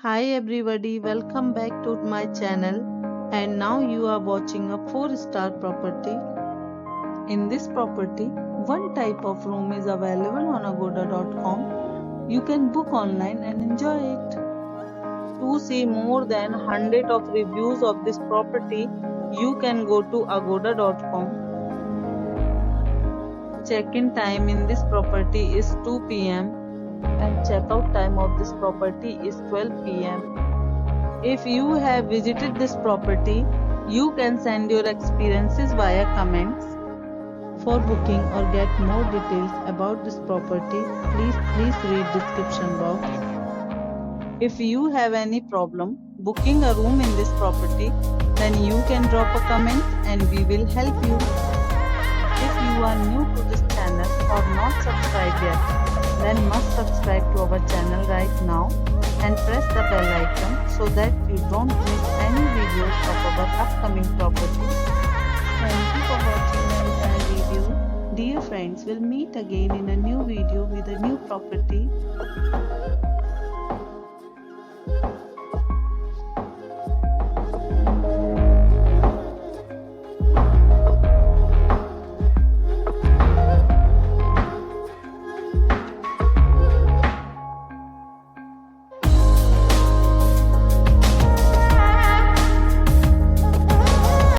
Hi everybody, welcome back to my channel, and now you are watching a 4-star property. In this property, one type of room is available on agoda.com. You can book online and enjoy it. To see more than 100 of reviews of this property, you can go to agoda.com. Check-in time in this property is 2 p.m. and checkout time of this property is 12 p.m. If you have visited this property, you can send your experiences via comments. For booking or get more details about this property, please read description box. If you have any problem booking a room in this property, then you can drop a comment and we will help you. If you are new to this channel or not subscribed yet, then must subscribe to our channel right now and press the bell icon so that you don't miss any videos of our upcoming property. Thank you for watching my entire video. Dear friends, we'll meet again in a new video with a new property.